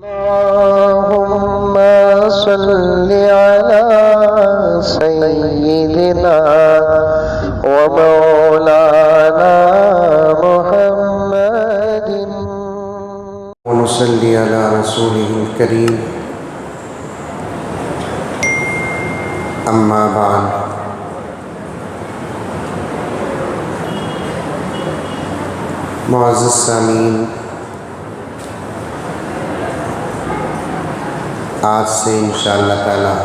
اللهم صل على سيدنا ومولانا محمد ونصلي على رسوله الكريم أما بعد معزز سامعین، آج سے انشاءاللہ تعالی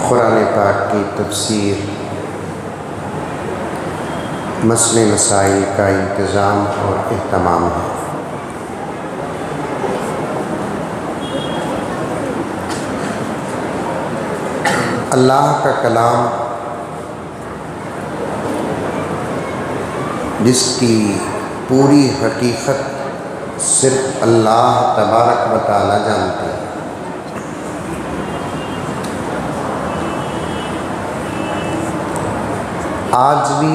قرآن پاک کی تفسیر مسئلے مسائل کا انتظام اور اہتمام ہے۔ اللہ کا کلام جس کی پوری حقیقت صرف اللہ تبارک و تعالی جانتے ہیں، آج بھی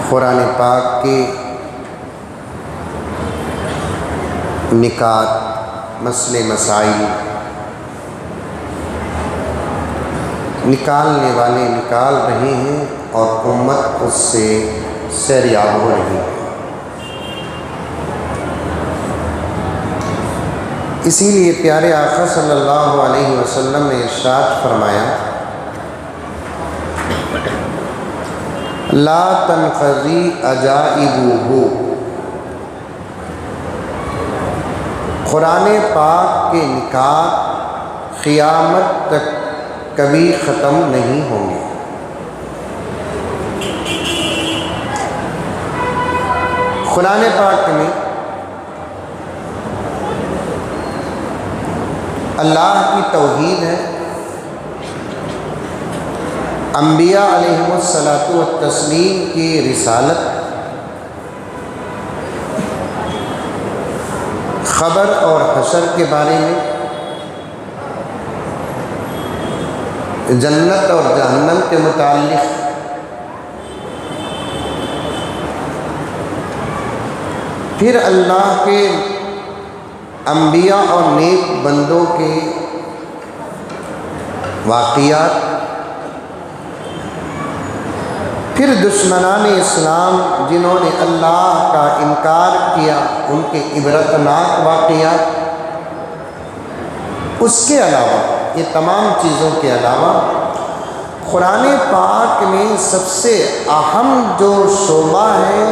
قرآن پاک کے نکات، مسئلے مسائل نکالنے والے نکال رہے ہیں اور امت اس سے سیریاب ہو رہی ہے۔ اسی لیے پیارے آقا صلی اللہ علیہ وسلم نے ارشاد فرمایا، لا تنقضی عجائبہ، قرآن پاک کے نکات قیامت تک کبھی ختم نہیں ہوں گے۔ قرآن پاک میں اللہ کی توحید ہے، انبیاء علیہم الصلاۃ والتسلیم کی رسالت، خبر اور حشر کے بارے میں، جنت اور جہنم کے متعلق، پھر اللہ کے انبیاء اور نیک بندوں کے واقعات، پھر دشمنان اسلام جنہوں نے اللہ کا انکار کیا ان کے عبرتناک واقعات، اس کے علاوہ یہ تمام چیزوں کے علاوہ قرآن پاک میں سب سے اہم جو شعبہ ہے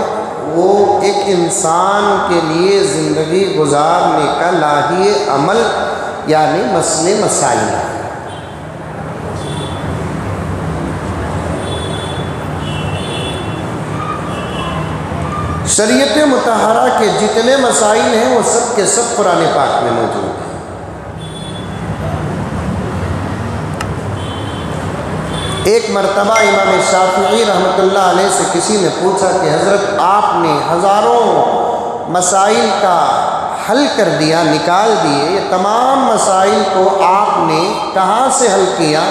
وہ ایک انسان کے لیے زندگی گزارنے کا لاہی عمل یعنی مسئلے مسائل ہے۔ شریعت مطہرہ کے جتنے مسائل ہیں وہ سب کے سب قرآن پاک میں موجود ہیں۔ ایک مرتبہ امام شافعی رحمۃ اللہ علیہ سے کسی نے پوچھا کہ حضرت آپ نے ہزاروں مسائل کا حل کر دیا، نکال دیے، یہ تمام مسائل کو آپ نے کہاں سے حل کیا؟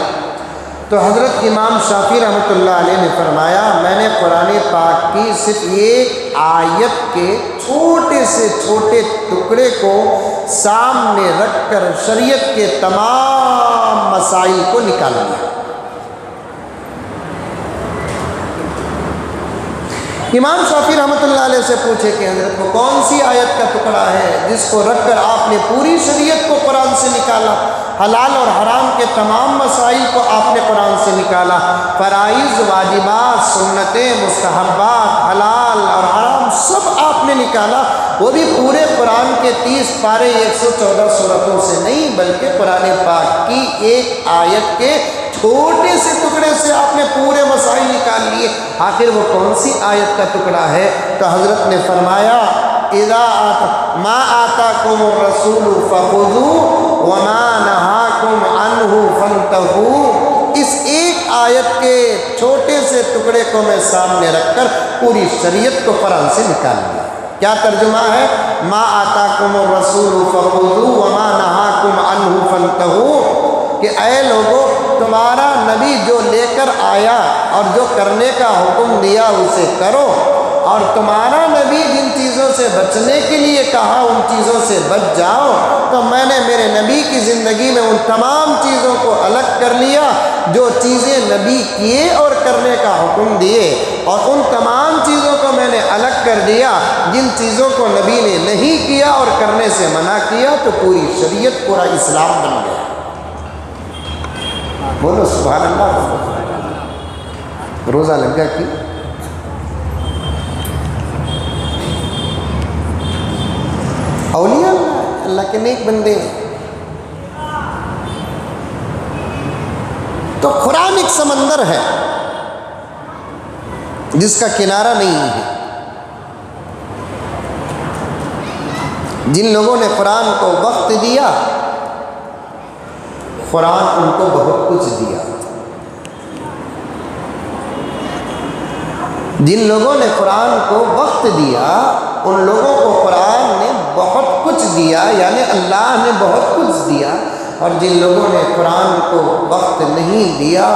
تو حضرت امام شافعی رحمۃ اللہ علیہ نے فرمایا، میں نے قرآن پاک کی صرف ایک آیت کے چھوٹے سے چھوٹے ٹکڑے کو سامنے رکھ کر شریعت کے تمام مسائل کو نکال دیا۔ امام شافعی رحمۃ اللہ علیہ سے پوچھے کہ حضرت وہ کون سی آیت کا ٹکڑا ہے جس کو رکھ کر آپ نے پوری شریعت کو قرآن سے نکالا، حلال اور حرام کے تمام مسائل کو آپ نے قرآن سے نکالا، فرائض، واجبات، سنتیں، مستحبات، حلال اور حرام سب آپ نے نکالا، وہ بھی پورے قرآن کے 30 پارے 114 سورتوں سے نہیں بلکہ قرآن پاک کی ایک آیت کے چھوٹے سے ٹکڑے سے آپ نے پورے مسائل نکال لیے، آخر وہ کون سی آیت کا ٹکڑا ہے؟ تو حضرت نے فرمایا، اذا ما آتاکم الرسول فخذوہ وما نہاکم عنہ فانتہوا، اس ایک آیت کے چھوٹے سے ٹکڑے کو میں سامنے رکھ کر پوری شریعت کو قرآن سے نکال دیا۔ کیا ترجمہ ہے؟ ما آتاکم الرسول فخذوہ وما نہاکم عنہ فانتہوا، کہ اے لوگو تمہارا نبی جو لے کر آیا اور جو کرنے کا حکم دیا اسے کرو، اور تمہارا نبی جن چیزوں سے بچنے کے لیے کہا ان چیزوں سے بچ جاؤ، تو میں نے میرے نبی کی زندگی میں ان تمام چیزوں کو الگ کر لیا جو چیزیں نبی کیے اور کرنے کا حکم دیے، اور ان تمام چیزوں کو میں نے الگ کر دیا جن چیزوں کو نبی نے نہیں کیا اور کرنے سے منع کیا، تو پوری شریعت، پورا اسلام بن گیا۔ بولو سبحان اللہ۔ روزہ لگ گیا کی اولیاء اللہ کے نیک بندے ہیں۔ تو قرآن ایک سمندر ہے جس کا کنارہ نہیں ہے۔ جن لوگوں نے قرآن کو وقت دیا، قرآن ان کو بہت کچھ دیا۔ جن لوگوں نے قرآن کو وقت دیا ان لوگوں کو قرآن نے بہت کچھ دیا، یعنی اللہ نے بہت کچھ دیا، اور جن لوگوں نے قرآن کو وقت نہیں دیا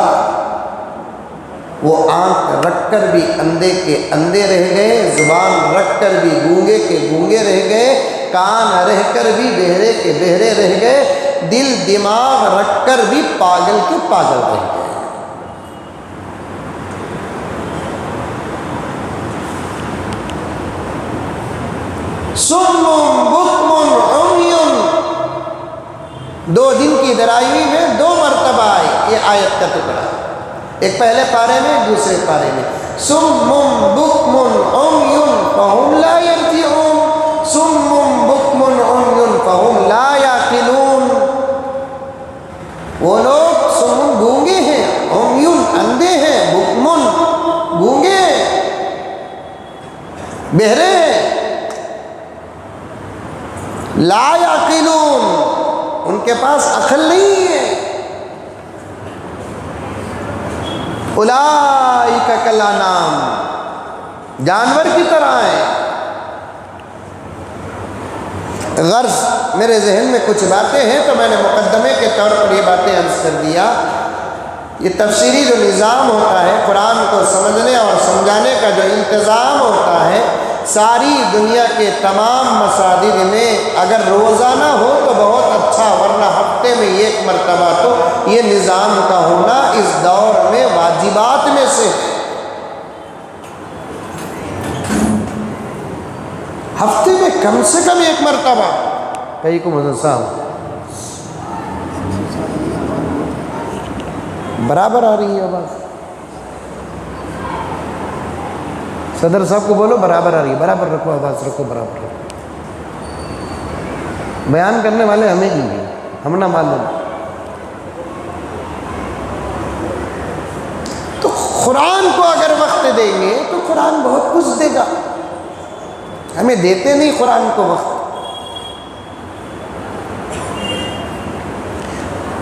وہ آنکھ رکھ کر بھی اندھے کے اندھے رہ گئے، زبان رکھ کر بھی گونگے کے گونگے رہ گئے، کان رہ کر بھی بہرے کے بہرے رہ گئے، دل دماغ رکھ کر بھی پاگل کے پاگل رہ گئے۔ سم بکم عمی، دو دن کی درائی میں 2 مرتبہ آئی یہ آیت کا ٹکڑا، ایک پہلے پارے میں دوسرے پارے میں۔ سم بکم عمی فہم لا یرجعون، سم بکم عمی فہم لا یعقلون۔ وہ لوگ سم گونگے ہیں، عمی اندھے ہیں، بکم گونگے بہرے ہیں، لا یعقلون ان کے پاس عقل نہیں ہے۔ اولئک کالانعام، جانور کی طرح ہیں۔ غرض میرے ذہن میں کچھ باتیں ہیں تو میں نے مقدمے کے طور پر یہ باتیں عرض کر دیا۔ یہ تفسیری جو نظام ہوتا ہے، قرآن کو سمجھنے اور سمجھانے کا جو انتظام ہوتا ہے، ساری دنیا کے تمام مساجد میں اگر روزانہ ہو تو بہت اچھا، ورنہ ہفتے میں 1 مرتبہ تو یہ نظام کا ہونا اس دور میں واجبات میں سے، ہفتے میں کم سے کم 1 مرتبہ۔ کئی کو مزد صاحب برابر آ رہی ہے آواز؟ صدر صاحب کو بولو برابر آ رہی ہے، برابر رکھو آواز، رکھو برابر رکھو۔ بیان کرنے والے ہمیں ہی ہیں، ہم نہ معلوم۔ تو قرآن کو اگر وقت دیں گے تو قرآن بہت کچھ دے گا، ہمیں دیتے نہیں قرآن کو وقت،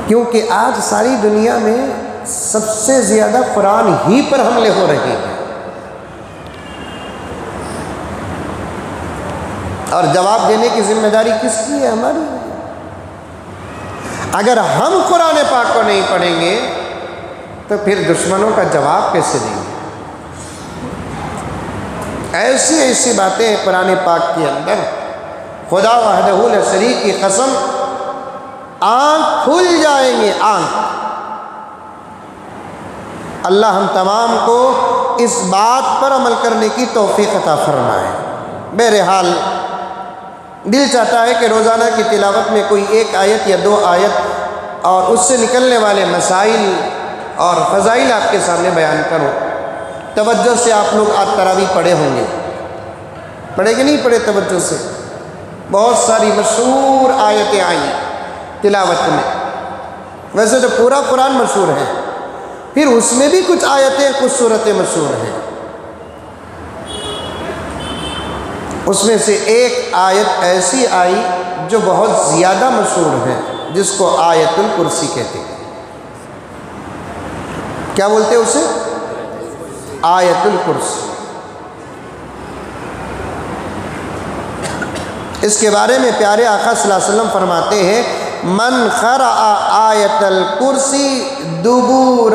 کیونکہ آج ساری دنیا میں سب سے زیادہ قرآن ہی پر حملے ہو رہے ہیں، اور جواب دینے کی ذمہ داری کس کی ہے؟ ہماری۔ اگر ہم قرآن پاک کو نہیں پڑھیں گے تو پھر دشمنوں کا جواب کیسے دیں گے؟ ایسی ایسی باتیں ہیں قرآن پاک کے اندر، خدا وحدہ لا شریک کی قسم، آنکھ کھل جائیں گے، آنکھ۔ اللہ ہم تمام کو اس بات پر عمل کرنے کی توفیق عطا فرمائے۔ بہرحال دل چاہتا ہے کہ روزانہ کی تلاوت میں کوئی 1 آیت یا 2 آیت اور اس سے نکلنے والے مسائل اور فضائل آپ کے سامنے بیان کروں۔ توجہ سے آپ لوگ آج تراویح پڑھے ہوں گے، پڑھے کہ نہیں پڑھے؟ توجہ سے بہت ساری مشہور آیتیں آئیں تلاوت میں، ویسے تو پورا قرآن مشہور ہے، پھر اس میں بھی کچھ آیتیں، کچھ صورتیں مشہور ہیں۔ اس میں سے ایک آیت ایسی آئی جو بہت زیادہ مشہور ہے، جس کو آیت الکرسی کہتے ہیں۔ کیا بولتے ہیں اسے؟ آیت الکرسی۔ اس کے بارے میں پیارے آقا صلی اللہ علیہ وسلم فرماتے ہیں، من قرأ آیت الکرسی دبور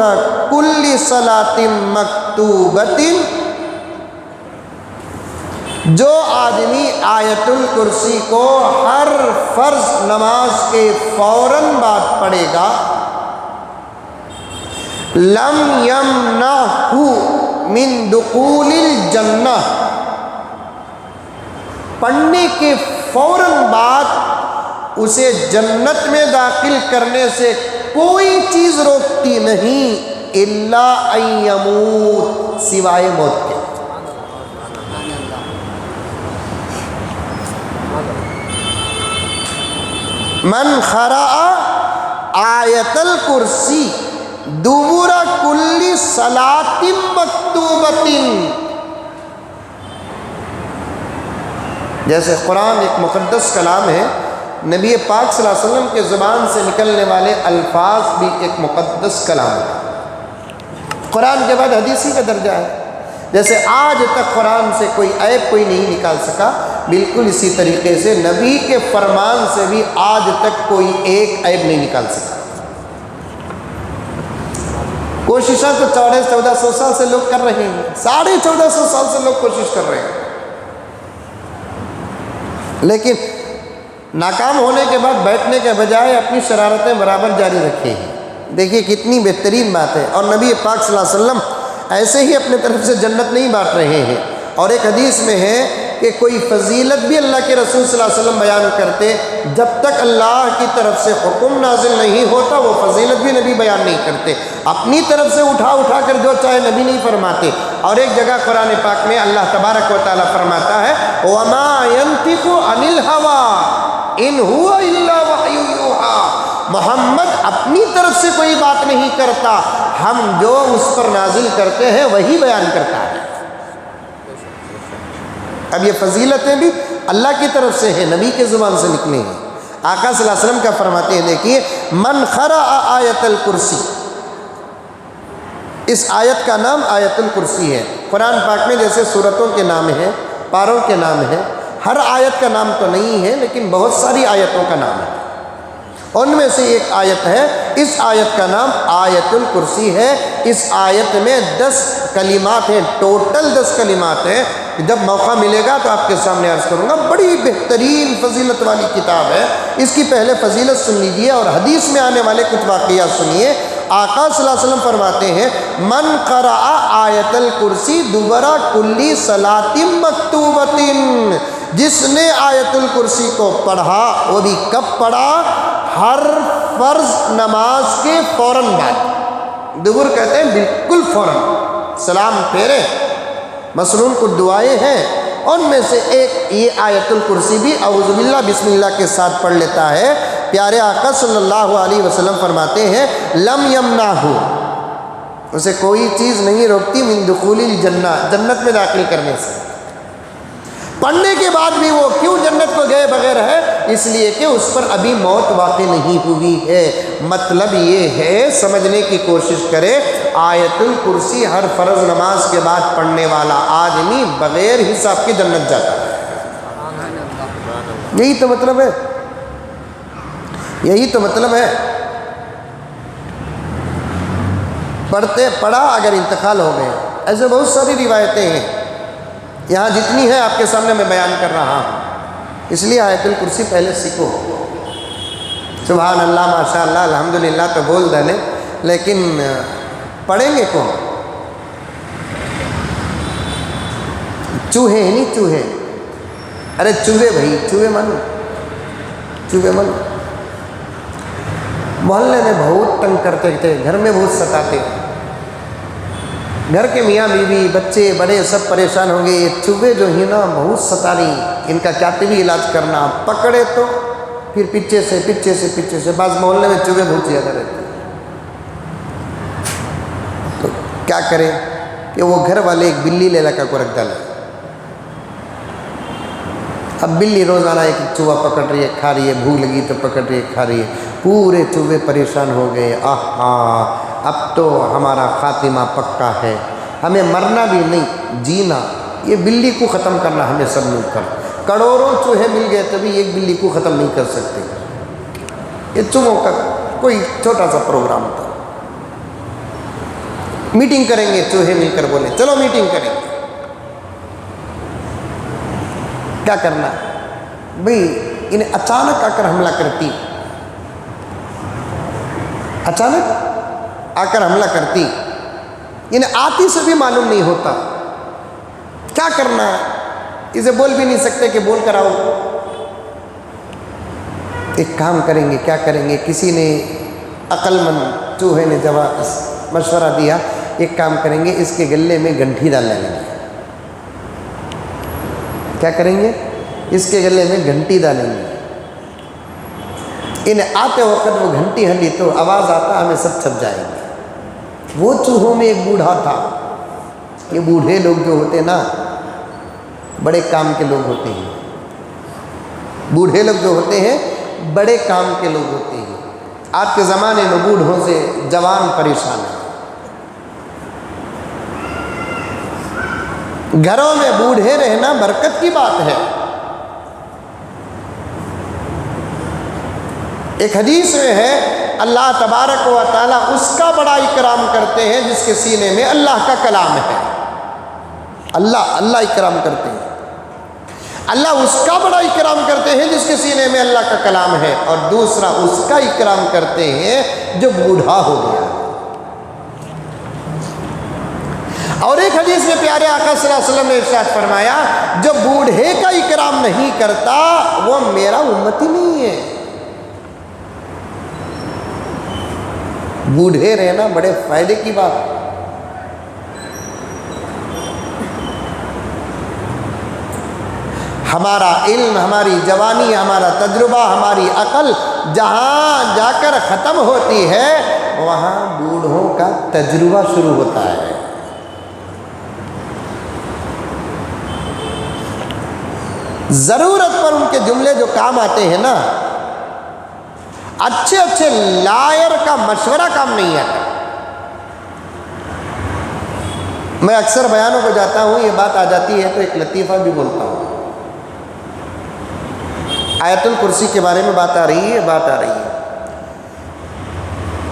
کل صلاۃ مکتوبۃ جو آدمی آیت الکرسی کو ہر فرض نماز کے فوراً بعد پڑھے گا، لم یمنعہ من دخول الجنہ، پڑھنے کے فوراً بعد اسے جنت میں داخل کرنے سے کوئی چیز روکتی نہیں، الا ان یموت، سوائے موت کے۔ من قرأ آیت الکرسی دبر کل صلاۃ مکتوبۃ، جیسے قرآن ایک مقدس کلام ہے، نبی پاک صلی اللہ علیہ وسلم کے زبان سے نکلنے والے الفاظ بھی ایک مقدس کلام ہے۔ قرآن کے بعد حدیثی کا درجہ ہے، جیسے آج تک قرآن سے کوئی عیب کوئی نہیں نکال سکا، بالکل اسی طریقے سے نبی کے فرمان سے بھی آج تک کوئی ایک عیب نہیں نکال سکا۔ کوششیں تو 1400 سال سے لوگ کر رہے ہیں، 1450 سال سے لوگ کوشش کر رہے ہیں، لیکن ناکام ہونے کے بعد بیٹھنے کے بجائے اپنی شرارتیں برابر جاری رکھے ہیں۔ دیکھیے کتنی بہترین بات ہے، اور نبی پاک صلی اللہ علیہ وسلم ایسے ہی اپنے طرف سے جنت نہیں بانٹ رہے ہیں، اور ایک حدیث میں ہے کہ کوئی فضیلت بھی اللہ کے رسول صلی اللہ علیہ وسلم بیان کرتے، جب تک اللہ کی طرف سے حکم نازل نہیں ہوتا وہ فضیلت بھی نبی بیان نہیں کرتے، اپنی طرف سے اٹھا کر جو چاہے نبی نہیں فرماتے۔ اور ایک جگہ قرآن پاک میں اللہ تبارک و تعالیٰ فرماتا ہے وَمَا يَنطِقُ عَنِ الْهَوَىٰ إِنْ هُوَ إِلَّا وَحْيٌ يُوحَىٰ، محمد اپنی طرف سے کوئی بات نہیں کرتا، ہم جو اس پر نازل کرتے ہیں وہی بیان کرتا ہے۔ اب یہ فضیلتیں بھی اللہ کی طرف سے ہیں، نبی کے زبان سے نکلے ہیں۔ آقا صلی اللہ علیہ وسلم کیا فرماتے ہیں، دیکھیے من قرأ آیت الکرسی، اس آیت کا نام آیت الکرسی ہے۔ قرآن پاک میں جیسے سورتوں کے نام ہیں، پاروں کے نام ہیں، ہر آیت کا نام تو نہیں ہے لیکن بہت ساری آیتوں کا نام ہے، ان میں سے ایک آیت ہے، اس آیت کا نام آیت الکرسی ہے۔ اس آیت میں 10 کلمات ہیں، ٹوٹل 10 کلمات ہیں، جب موقع ملے گا تو آپ کے سامنے عرض کروں گا۔ بڑی بہترین فضیلت والی کتاب ہے، اس کی پہلے فضیلت سن لیجیے اور حدیث میں آنے والے کچھ واقعات سنیے۔ آقا صلی اللہ علیہ وسلم فرماتے ہیں من قرأ آیت الکرسی دبر کل صلاۃ مکتوبۃ، جس نے آیت الکرسی کو پڑھا، وہ بھی کب پڑھا؟ ہر فرض نماز کے فوراً بعد، دبر کہتے ہیں بالکل فوراً، سلام پھیرے، مسنون کو دعائیں ہیں، ان میں سے ایک یہ آیت الکرسی بھی اعوذ باللہ بسم اللہ کے ساتھ پڑھ لیتا ہے۔ پیارے آقا صلی اللہ علیہ وسلم فرماتے ہیں لم یمنعہ، اسے کوئی چیز نہیں روکتی من دخول الجنہ، جنت میں داخل کرنے سے۔ پڑھنے کے بعد بھی وہ کیوں جنت کو گئے بغیر ہے؟ اس لیے کہ اس پر ابھی موت واقع نہیں ہوئی ہے۔ مطلب یہ ہے، سمجھنے کی کوشش کرے، آیت الکرسی ہر فرض نماز کے بعد پڑھنے والا آدمی بغیر حساب کے جنت جاتا ہے۔ یہی تو مطلب ہے، یہی تو مطلب ہے۔ پڑھا اگر انتقال ہو گئے، ایسے بہت ساری روایتیں ہیں، یہاں جتنی ہے آپ کے سامنے میں بیان کر رہا ہوں، اس لیے آیت الکرسی پہلے سیکھو۔ سبحان اللہ، ماشاء اللہ، الحمدللہ تو بول ڈالے، لیکن پڑھیں گے کون؟ چوہے نہیں، چوہے، ارے چوہے بھائی، چوہے مانو، چوہے مانو۔ محلے میں بہت تنگ کرتے تھے، گھر میں بہت ستاتے، گھر کے میاں بیوی بچے بڑے سب پریشان ہوں گے، یہ چوہے جو ہیں نا بہت ستا رہی، ان کا کیا طبی علاج کرنا، پکڑے تو پھر پیچھے سے بعض محلے میں چوہے بہت زیادہ رہتے ہیں، تو کیا کریں کہ وہ گھر والے ایک بلی لے کر کو رکھ ڈالے۔ اب بلی روزانہ ایک چوہا پکڑ رہی ہے، کھا رہی ہے، بھوک لگی تو پکڑ رہی ہے، کھا رہی ہے، پورے چوہے پریشان ہو گئے، اب تو ہمارا خاتمہ پکا ہے، ہمیں مرنا بھی نہیں جینا، یہ بلی کو ختم کرنا ہمیں سب مل کر۔ کروڑوں چوہے مل گئے تبھی ایک بلی کو ختم نہیں کر سکتے۔ یہ چوہوں کا کوئی چھوٹا سا پروگرام تھا، میٹنگ کریں گے، چوہے مل کر بولے چلو میٹنگ کریں گے، کیا کرنا بھئی انہیں اچانک آ کر حملہ کرتی، اچانک آ کر حملہ کرتی، انہیں آتی سے بھی معلوم نہیں ہوتا، کیا کرنا ہے؟ اسے بول بھی نہیں سکتے کہ بول کر آؤ۔ ایک کام کریں گے، کیا کریں گے؟ کسی نے عقل مند چوہے نے جواب مشورہ دیا، ایک کام کریں گے، اس کے گلے میں گھنٹی ڈال لیں گے۔ کیا کریں گے؟ اس کے گلے میں گھنٹی ڈالیں گے، انہیں آتے وقت وہ گھنٹی ہلی تو آواز آتا، ہمیں سب چھپ جائیں گے۔ وہ چوہوں میں ایک بوڑھا تھا، یہ بوڑھے لوگ جو ہوتے نا بڑے کام کے لوگ ہوتے ہیں، بوڑھے لوگ جو ہوتے ہیں بڑے کام کے لوگ ہوتے ہیں۔ آج کے زمانے میں بوڑھوں سے جوان پریشان ہیں، گھروں میں بوڑھے رہنا برکت کی بات ہے۔ ایک حدیث میں ہے اللہ تبارک و تعالیٰ اس کا بڑا اکرام کرتے ہیں جس کے سینے میں اللہ کا کلام ہے۔ اللہ اکرام کرتے ہیں، اللہ اس کا بڑا اکرام کرتے ہیں جس کے سینے میں اللہ کا کلام ہے، اور دوسرا اس کا اکرام کرتے ہیں جو بوڑھا ہو گیا۔ اور ایک حدیث میں پیارے آقا صلی اللہ علیہ وسلم نے ارشاد فرمایا، جو بوڑھے کا اکرام نہیں کرتا وہ میرا امتی نہیں ہے۔ بوڑھے رہنا بڑے فائدے کی بات۔ ہمارا علم، ہماری جوانی، ہمارا تجربہ، ہماری عقل جہاں جا کر ختم ہوتی ہے وہاں بوڑھوں کا تجربہ شروع ہوتا ہے۔ ضرورت پر ان کے جملے جو کام آتے ہیں نا، اچھے اچھے لائر کا مشورہ کام نہیں آتا۔ میں اکثر بیانوں کو جاتا ہوں، یہ بات آ جاتی ہے تو ایک لطیفہ بھی بولتا ہوں۔ آیت الکرسی کے بارے میں بات آ رہی ہے،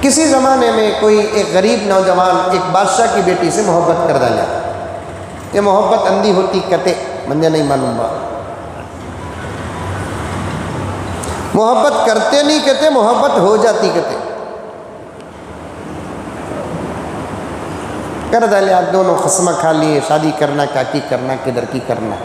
کسی زمانے میں کوئی ایک غریب نوجوان ایک بادشاہ کی بیٹی سے محبت کر ڈالا۔ یہ محبت اندھی ہوتی کہتے مجھے نہیں معلوم بات، محبت کرتے نہیں کہتے، محبت ہو جاتی کہتے، کر ڈالے۔ آپ دونوں قسمہ کھا لیے، شادی کرنا کیا کی کرنا، کدھر کی کرنا۔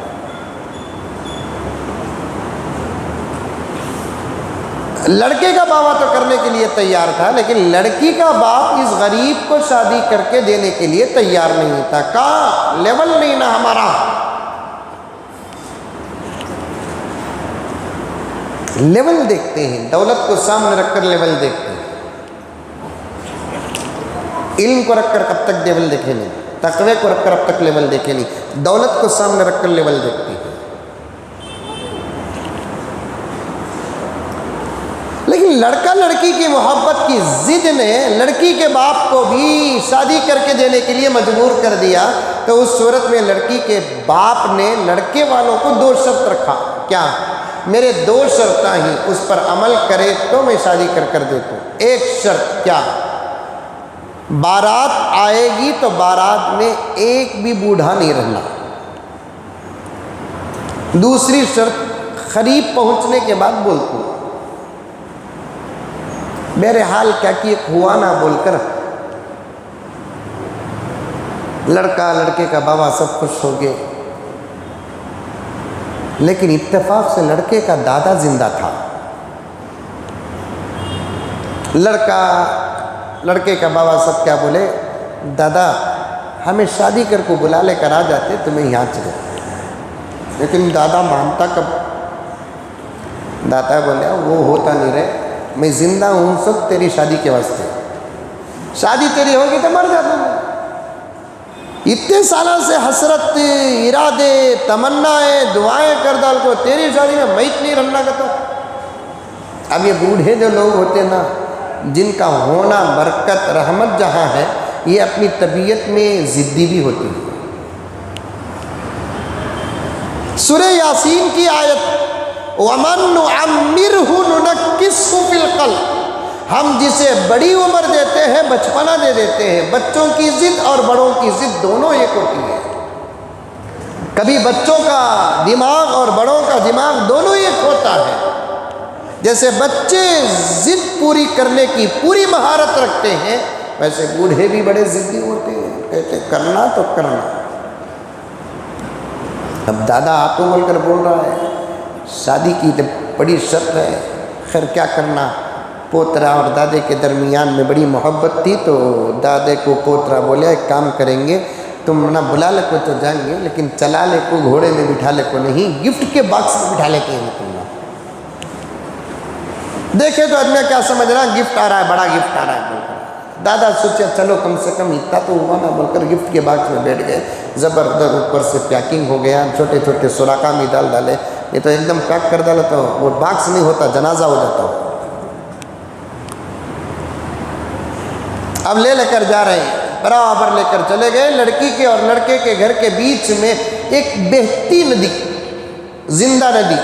لڑکے کا بابا تو کرنے کے لیے تیار تھا، لیکن لڑکی کا باپ اس غریب کو شادی کر کے دینے کے لیے تیار نہیں تھا۔ کہاں لیول نہیں نا ہمارا، لیول دیکھتے ہیں، دولت کو سامنے رکھ کر لیول دیکھتے ہیں، علم کو رکھ کر کب تک لیول دیکھیں نہیں، تقوی کو رکھ کر اب تک لیول دیکھیں نہیں، دولت کو سامنے رکھ کر لیول دیکھتے ہیں۔ لیکن لڑکا لڑکی کی محبت کی ضد نے لڑکی کے باپ کو بھی شادی کر کے دینے کے لیے مجبور کر دیا، تو اس صورت میں لڑکی کے باپ نے لڑکے والوں کو 2 شرط رکھا۔ کیا؟ میرے 2 شرطیں ہی اس پر عمل کرے تو میں شادی کر دیتا ہوں۔ ایک شرط کیا؟ بارات آئے گی تو بارات میں ایک بھی بوڑھا نہیں رہنا۔ دوسری شرط قریب پہنچنے کے بعد بولتا ہوں میرے حال کیا کہ ہوا نہ بول کر لڑکا لڑکے کا بابا سب خوش ہو گئے، لیکن اتفاق سے لڑکے کا دادا زندہ تھا۔ لڑکے کا بابا سب کیا بولے، دادا ہمیں شادی کر کو بلا لے کر آ جاتے تمہیں یہاں چلے، لیکن دادا مانتا کب؟ دادا بولے وہ ہوتا نہیں رہے، میں زندہ ہوں سب تیری شادی کے واسطے، شادی تیری ہوگی تو مر جاتا ہوں۔ اتنے سالوں سے حسرت، ارادے، تمنائیں، دعائیں کر ڈال کو تیری شادی میں میت نہیں رہنا کا۔ تو اب یہ بوڑھے جو لوگ ہوتے نا، جن کا ہونا برکت رحمت جہاں ہے، یہ اپنی طبیعت میں ضدی بھی ہوتی ہے۔ سورہ یاسین کی آیت وَمَن نُعَمِّرْهُ نُنَكِّسْهُ فِي الْخَلْقِ، ہم جسے بڑی عمر دیتے ہیں بچپنا دے دیتے ہیں۔ بچوں کی ضد اور بڑوں کی ضد دونوں ایک ہوتی ہے۔ کبھی بچوں کا دماغ اور بڑوں کا دماغ دونوں ایک ہوتا ہے. جیسے بچے ضد پوری کرنے کی پوری مہارت رکھتے ہیں، ویسے بوڑھے بھی بڑے ضدی ہوتے ہیں، کہتے کرنا تو کرنا. اب دادا آپ کو بول کر بول رہا ہے شادی کی بڑی شرط ہے، خیر کیا کرنا. پوترا اور دادے کے درمیان میں بڑی محبت تھی تو دادے کو پوترا بولیا ایک کام کریں گے، تم نہ بلا لے کو تو جائیں گے لیکن چلا لے کو گھوڑے میں بٹھا لے کو نہیں، گفٹ کے باکس میں بٹھا لیتے ہیں تم. دیکھے تو آدمی کیا سمجھ رہا ہے گفٹ آ رہا ہے، بڑا گفٹ آ رہا ہے بول کر. دادا سوچے چلو کم سے کم اتنا تو ہوا نا بول کر گفٹ کے باکس میں بیٹھ گئے. زبردست اوپر سے پیکنگ ہو گیا، چھوٹے چھوٹے سوراخا میں ڈالے. یہ تو ایک دم پیک کر ڈالا تو وہ باکس نہیں ہوتا، جنازہ ہو جاتا. اب لے کر جا رہے ہیں، برابر لے کر چلے گئے. لڑکی کے اور لڑکے کے گھر کے بیچ میں ایک بہتی ندی، زندہ ندی،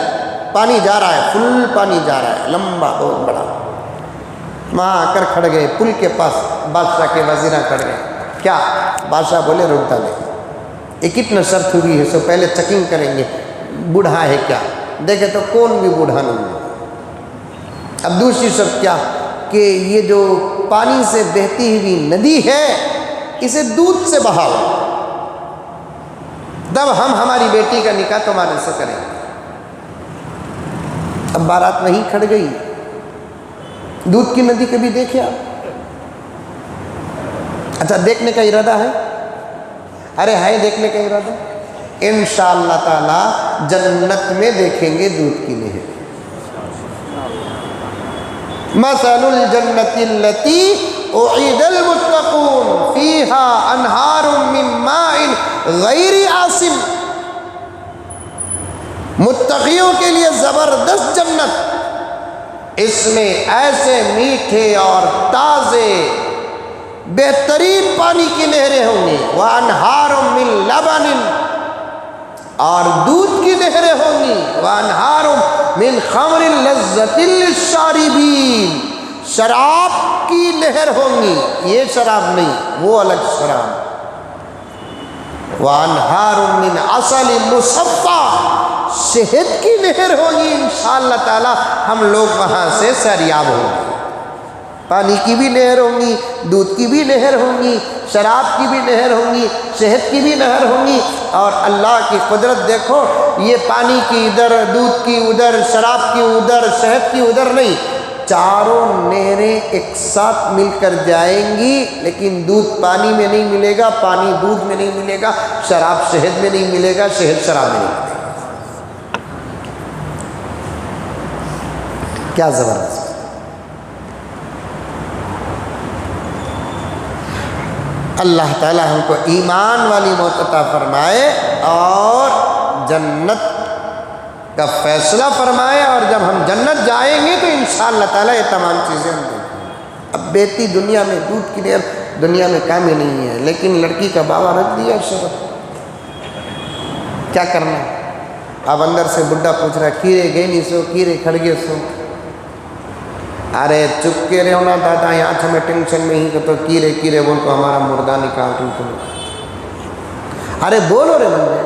پانی جا رہا ہے، فل پانی جا رہا ہے، لمبا بہت بڑا. وہاں آ کر کھڑ گئے پل کے پاس. بادشاہ کے وزیراں کھڑ گئے. کیا؟ بادشاہ بولے رک ڈالے، یہ کتنا شرط ہوئی ہے، سو پہلے چیکنگ کریں گے بوڑھا ہے کیا. دیکھے تو کون بھی بوڑھا نہیں ہے. اب دوسری شرط کیا کہ یہ جو پانی سے بہتی ہوئی ندی ہے اسے دودھ سے بہاؤ، تب ہم ہماری بیٹی کا نکاح تمہارے سے کریں گے. اب بارات وہیں کھڑ گئی. دودھ کی ندی کبھی دیکھے آپ؟ اچھا دیکھنے کا ارادہ ہے؟ ارے ہے دیکھنے کا ارادہ؟ انشاءاللہ تعالی جنت میں دیکھیں گے دودھ کی نہر. مثل الجنت التي اعد المتقون فيها انہار من ماء غیر آسن. متقیوں کے لیے زبردست جنت، اس میں ایسے میٹھے اور تازے بہترین پانی کی نہریں ہوں گی. وَأَنْهَارٌ مِّن لَبَنٍ، اور دودھ کی نہریں ہوں گی. وَأَنْهَارٌ مِّن خَمْرٍ لَذَّةٍ لِّلشَّارِبِينَ، شراب کی نہر ہوں گی. یہ شراب نہیں، وہ الگ شراب. وَأَنْهَارٌ مِّنْ عَسَلٍ مُّصَفًّى، شہد کی نہر ہوگی. انشاءاللہ تعالی ہم لوگ وہاں سے سیراب ہوں گے. پانی کی بھی نہر ہوں گی، دودھ کی بھی نہر ہوں گی، شراب کی بھی نہر ہوں گی، شہد کی بھی نہر ہوں گی. اور اللہ کی قدرت دیکھو، یہ پانی کی ادھر، دودھ کی ادھر، شراب کی ادھر، شہد کی ادھر نہیں، چاروں نہریں ایک ساتھ مل کر جائیں گی. لیکن دودھ پانی میں نہیں ملے گا، پانی دودھ میں نہیں ملے گا، شراب شہد میں نہیں ملے گا، شہد شراب میں نہیں ملے گا. کیا زبردست. اللہ تعالی ہم کو ایمان والی موت عطا فرمائے اور جنت کا فیصلہ فرمائے. اور جب ہم جنت جائیں گے تو انشاءاللہ تعالی یہ تمام چیزیں ہم دیکھیں گے. اب بیٹی دنیا میں دودھ کی نہر دنیا میں کام ہی نہیں ہے، لیکن لڑکی کا بابا رکھ دیا شرط. کیا کرنا؟ اب اندر سے بڈھا پوچھ رہا ہے کیرے گئے نہیں سو، کیرے کھڑ گئے سو. ارے چپ کے رہو نا دادا، یہاں ہمیں ٹینشن میں ہی تو کیرے کیرے بول کو ہمارا مردہ نکال تم. ارے بولو رے بندے.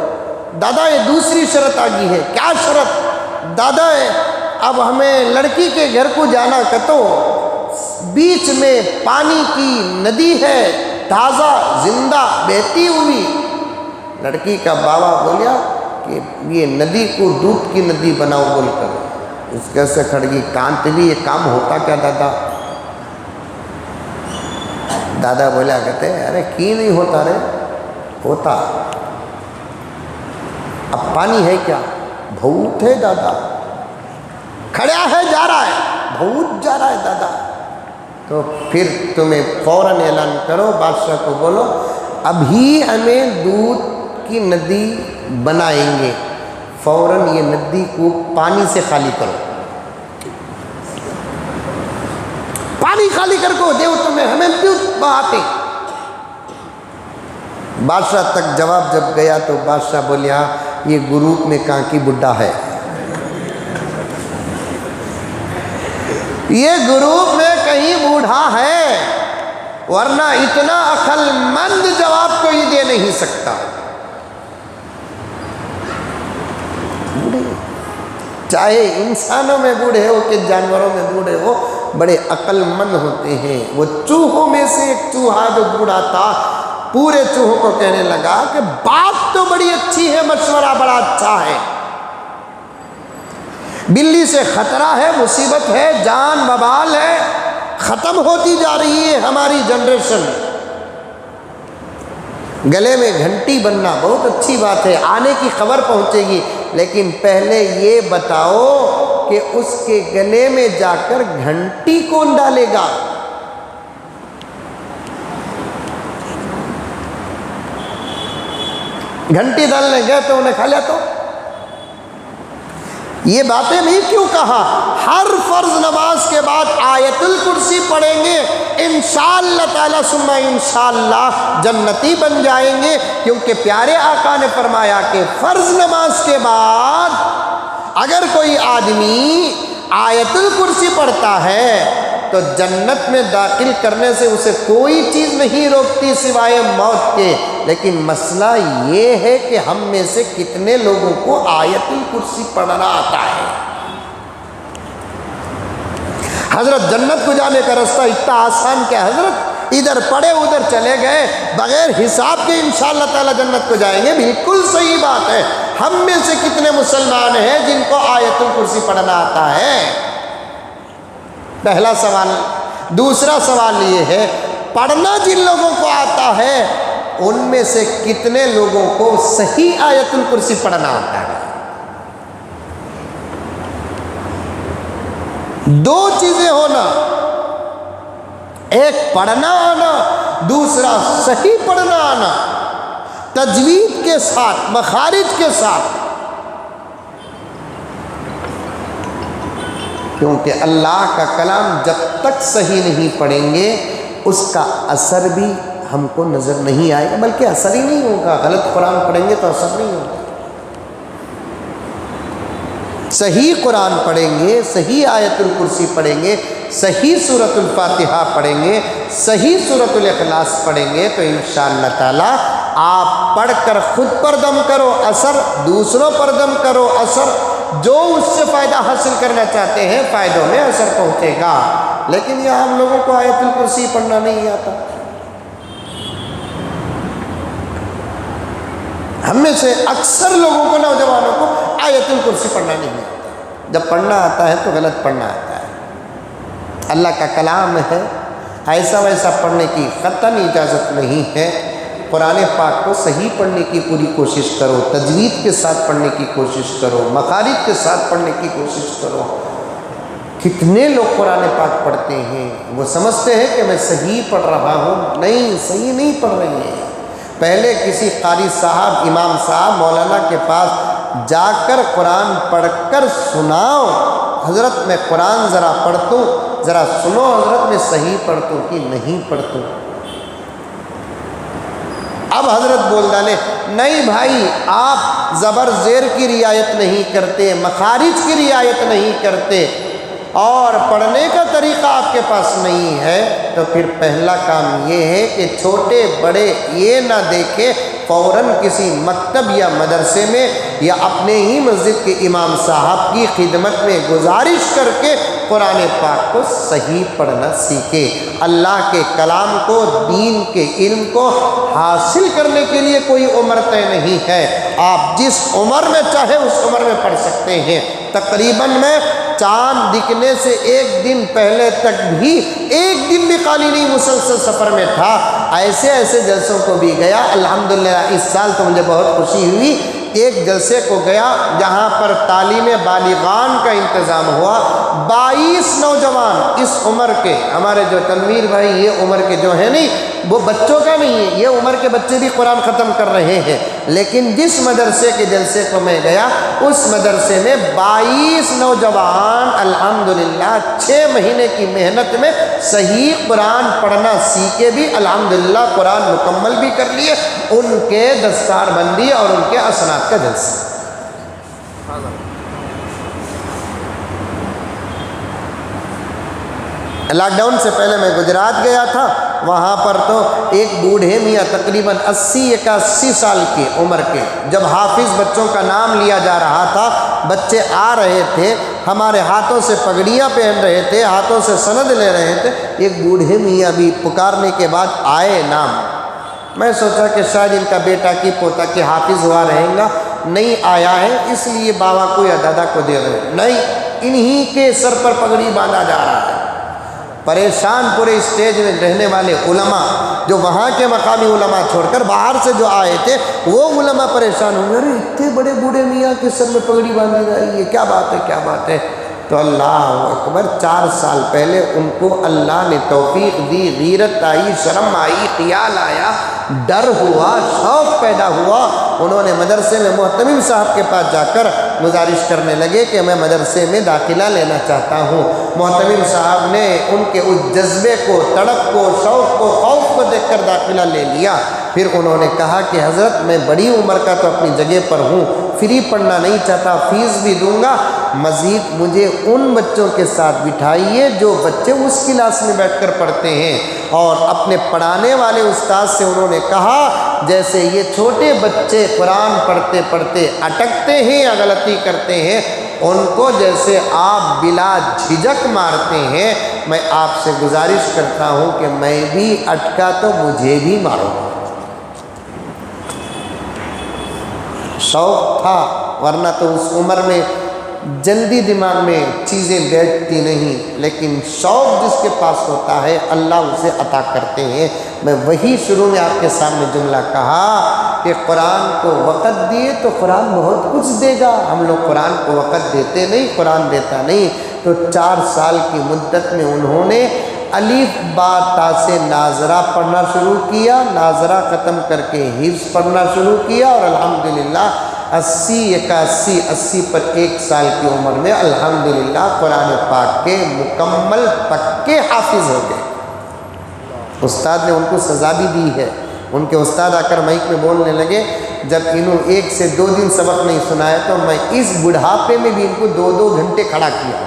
دادا یہ دوسری شرط آ گئی ہے. کیا شرط؟ دادا اب ہمیں لڑکی کے گھر کو جانا کتو، بیچ میں پانی کی ندی ہے، تازہ زندہ بہتی ہوئی. لڑکی کا بابا بولیا کہ یہ ندی کو دودھ کی ندی بناؤ بول کر. اس کیسے کھڑ گئی کانت بھی، یہ کام ہوتا کیا دادا؟ دادا بولا کہتے ارے کی نہیں ہوتا رے، ہوتا. اب پانی ہے کیا؟ بھوت ہے دادا. کھڑا ہے جا رہا ہے، بھوت جا رہا ہے دادا. تو پھر تمہیں فوراً اعلان کرو، بادشاہ کو بولو ابھی ہمیں دودھ کی ندی بنائیں گے، فوراً یہ ندی کو پانی سے خالی کرو. پانی خالی کر کو دیو تمہیں، ہمیں دودھ بہاتے. بادشاہ تک جواب جب گیا تو بادشاہ بولیا یہ گروپ میں کہاں کی بڈھا ہے، یہ گروپ میں کہیں بوڑھا ہے، ورنہ اتنا عقل مند جواب کوئی دے نہیں سکتا. بوڑھے چاہے انسانوں میں بوڑھے ہو کہ جانوروں میں بوڑھے ہو بڑے عقل مند ہوتے ہیں. وہ چوہوں میں سے ایک چوہا جو بوڑھا تھا پورے چوہوں کو کہنے لگا کہ بات تو بڑی اچھی ہے, مشورہ بڑا اچھا ہے, بلی سے خطرہ ہے, مصیبت ہے, جان وبال ہے, ختم ہوتی جا رہی ہے ہماری جنریشن. گلے میں گھنٹی بننا بہت اچھی بات ہے, آنے کی خبر پہنچے گی, لیکن پہلے یہ بتاؤ کہ اس کے گلے میں جا کر گھنٹی کون ڈالے گا؟ گھنٹی ڈالنے گئے تو انہیں کھا لیا. تو یہ باتیں بھی کیوں کہا؟ ہر فرض نماز کے بعد آیت الکرسی پڑھیں گے انشاءاللہ تعالی ثم انشاءاللہ جنتی بن جائیں گے, کیونکہ پیارے آقا نے فرمایا کہ فرض نماز کے بعد اگر کوئی آدمی آیت الکرسی پڑھتا ہے تو جنت میں داخل کرنے سے اسے کوئی چیز نہیں روکتی سوائے موت کے. لیکن مسئلہ یہ ہے کہ ہم میں سے کتنے لوگوں کو آیت الکرسی پڑھنا آتا ہے؟ حضرت جنت کو جانے کا راستہ اتنا آسان کیا حضرت؟ ادھر پڑھے ادھر چلے گئے, بغیر حساب کے انشاءاللہ تعالی جنت کو جائیں گے. بالکل صحیح بات ہے. ہم میں سے کتنے مسلمان ہیں جن کو آیت الکرسی پڑھنا آتا ہے؟ پہلا سوال. دوسرا سوال یہ ہے پڑھنا جن لوگوں کو آتا ہے ان میں سے کتنے لوگوں کو صحیح آیت الکرسی پڑھنا آتا ہے؟ دو چیزیں ہونا, ایک پڑھنا آنا, دوسرا صحیح پڑھنا آنا, تجوید کے ساتھ, مخارج کے ساتھ. کیونکہ اللہ کا کلام جب تک صحیح نہیں پڑھیں گے اس کا اثر بھی ہم کو نظر نہیں آئے گا, بلکہ اثر ہی نہیں ہوگا. غلط قرآن پڑھیں گے تو اثر نہیں ہوگا. صحیح قرآن پڑھیں گے, صحیح آیت الکرسی پڑھیں گے, صحیح سورۃ الفاتحہ پڑھیں گے, صحیح سورۃ الاخلاص پڑھیں گے تو انشاءاللہ تعالی آپ پڑھ کر خود پر دم کرو اثر, دوسروں پر دم کرو اثر, جو اس سے فائدہ حاصل کرنا چاہتے ہیں فائدوں میں اثر پہنچے گا. لیکن یہاں ہم لوگوں کو آیت الکرسی پڑھنا نہیں آتا. ہم میں سے اکثر لوگوں کو, نوجوانوں کو آیت الکرسی پڑھنا نہیں آتا. جب پڑھنا آتا ہے تو غلط پڑھنا آتا ہے. اللہ کا کلام ہے, ایسا ویسا پڑھنے کی قطعاً اجازت نہیں ہے. قرآن پاک کو صحیح پڑھنے کی پوری کوشش کرو, تجوید کے ساتھ پڑھنے کی کوشش کرو, مخارج کے ساتھ پڑھنے کی کوشش کرو. کتنے لوگ قرآن پاک پڑھتے ہیں, وہ سمجھتے ہیں کہ میں صحیح پڑھ رہا ہوں. نہیں, صحیح نہیں پڑھ رہے ہیں. پہلے کسی قاری صاحب, امام صاحب, مولانا کے پاس جا کر قرآن پڑھ کر سناؤ, حضرت میں قرآن ذرا پڑھتوں, ذرا سنو حضرت میں صحیح پڑھتوں کہ نہیں پڑھتوں. اب حضرت بول ڈالے نہیں بھائی آپ زبر زیر کی رعایت نہیں کرتے, مخارج کی رعایت نہیں کرتے, اور پڑھنے کا طریقہ آپ کے پاس نہیں ہے. تو پھر پہلا کام یہ ہے کہ چھوٹے بڑے یہ نہ دیکھے, فوراً کسی مکتب یا مدرسے میں یا اپنے ہی مسجد کے امام صاحب کی خدمت میں گزارش کر کے قرآن پاک کو صحیح پڑھنا سیکھے. اللہ کے کلام کو, دین کے علم کو حاصل کرنے کے لیے کوئی عمر طے نہیں ہے. آپ جس عمر میں چاہے اس عمر میں پڑھ سکتے ہیں. تقریباً میں چاند دکھنے سے ایک دن پہلے تک بھی ایک دن بھی خالی نہیں مسلسل سفر میں تھا. ایسے ایسے جلسوں کو بھی گیا. الحمدللہ اس سال تو مجھے بہت خوشی ہوئی, ایک جلسے کو گیا جہاں پر تعلیم بالغان کا انتظام ہوا. 22 نوجوان اس عمر کے, ہمارے جو تنویر بھائی یہ عمر کے جو ہیں نہیں, وہ بچوں کا نہیں ہے, یہ عمر کے بچے بھی قرآن ختم کر رہے ہیں. لیکن جس مدرسے کے جلسے کو میں گیا اس مدرسے میں 22 نوجوان الحمدللہ 6 مہینے کی محنت میں صحیح قرآن پڑھنا سیکھے بھی, الحمدللہ قرآن مکمل بھی کر لیے. ان کے دستار بندی اور ان کے اسناد کا جلسہ. لاک ڈاؤن سے پہلے میں گجرات گیا تھا، وہاں پر تو ایک بوڑھے میاں تقریباً 80-81 سال کی عمر کے، جب حافظ بچوں کا نام لیا جا رہا تھا، بچے آ رہے تھے، ہمارے ہاتھوں سے پگڑیاں پہن رہے تھے، ہاتھوں سے سند لے رہے تھے، ایک بوڑھے میاں بھی پکارنے کے بعد آئے نام۔ میں سوچا کہ شاید ان کا بیٹا کی پوتا کی حافظ ہوا رہیں گا، نہیں آیا ہے اس لیے بابا کو یا دادا کو دے رہے، نہیں، انہی کے سر پر پگڑی باندھا جا رہا ہے۔ پریشان پورے اسٹیج میں رہنے والے علماء، جو وہاں کے مقامی علماء چھوڑ کر باہر سے جو آئے تھے وہ علماء پریشان ہوئے، ارے اتنے بڑے بوڑھے میاں کے سر میں پگڑی باندھی جا رہی ہے، کیا بات ہے کیا بات ہے؟ تو اللہ اکبر، 4 سال پہلے ان کو اللہ نے توفیق دی، غیرت آئی، شرم آئی، خیال آیا، ڈر ہوا، شوق پیدا ہوا، انہوں نے مدرسے میں محتمم صاحب کے پاس جا کر گزارش کرنے لگے کہ میں مدرسے میں داخلہ لینا چاہتا ہوں۔ محتمم صاحب نے ان کے اس جذبے کو، تڑپ کو، شوق کو، خوف کو دیکھ کر داخلہ لے لیا۔ پھر انہوں نے کہا کہ حضرت میں بڑی عمر کا تو اپنی جگہ پر ہوں، فری پڑھنا نہیں چاہتا، فیس بھی دوں گا، مزید مجھے ان بچوں کے ساتھ بٹھائیے جو بچے اس کلاس میں بیٹھ کر پڑھتے ہیں۔ اور اپنے پڑھانے والے استاد سے انہوں نے کہا جیسے یہ چھوٹے بچے قرآن پڑھتے پڑھتے اٹکتے ہیں یا غلطی کرتے ہیں، ان کو جیسے آپ بلا جھجک مارتے ہیں، میں آپ سے گزارش کرتا ہوں کہ میں بھی اٹکا تو مجھے بھی مارو۔ شوق تھا، ورنہ تو اس عمر میں جلدی دماغ میں چیزیں بیٹھتی نہیں، لیکن شوق جس کے پاس ہوتا ہے اللہ اسے عطا کرتے ہیں۔ میں وہی شروع میں آپ کے سامنے جملہ کہا کہ قرآن کو وقت دیے تو قرآن بہت کچھ دے گا، ہم لوگ قرآن کو وقت دیتے نہیں، قرآن دیتا نہیں۔ تو 4 سال کی مدت میں انہوں نے الف با تا سے ناظرہ پڑھنا شروع کیا، ناظرہ ختم کر کے حفظ پڑھنا شروع کیا، اور الحمدللہ 80 پر 1 سال کی عمر میں الحمدللہ قرآن پاک کے مکمل پکے حافظ ہو گئے۔ استاد نے ان کو سزا بھی دی ہے، ان کے استاد آ کر مائک میں بولنے لگے جب انہوں 1 سے 2 دن سبق نہیں سنایا تو میں اس بڑھاپے میں بھی ان کو 2 گھنٹے کھڑا کیا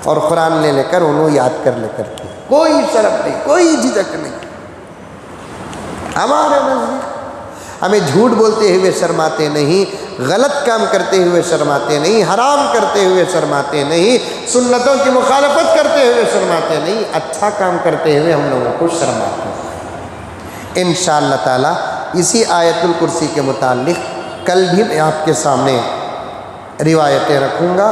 اور قرآن لے کر انہوں یاد کر کے، کوئی شرم نہیں، کوئی جھجک نہیں۔ ہمارے نزدیک ہمیں جھوٹ بولتے ہوئے شرماتے نہیں، غلط کام کرتے ہوئے شرماتے نہیں، حرام کرتے ہوئے شرماتے نہیں، سنتوں کی مخالفت کرتے ہوئے شرماتے نہیں، اچھا کام کرتے ہوئے ہم لوگوں کو شرماتے ہیں۔ انشاءاللہ تعالی اسی آیت الکرسی کے متعلق کل بھی میں آپ کے سامنے روایتیں رکھوں گا،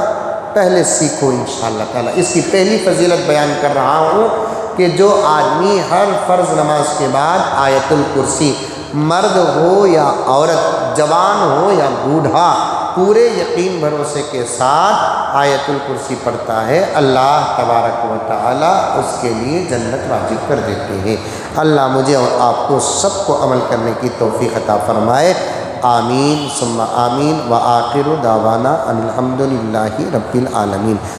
پہلے سیکھو انشاءاللہ تعالی۔ اس کی پہلی فضیلت بیان کر رہا ہوں کہ جو آدمی ہر فرض نماز کے بعد آیت الکرسی، مرد ہو یا عورت، جوان ہو یا بوڑھا، پورے یقین بھروسے کے ساتھ آیت الکرسی پڑھتا ہے، اللہ تبارک و تعالی اس کے لیے جنت واجب کر دیتے ہیں۔ اللہ مجھے اور آپ کو سب کو عمل کرنے کی توفیق عطا فرمائے، آمین ثم آمین، وآخر دعوانا ان الحمدللہ رب العالمین۔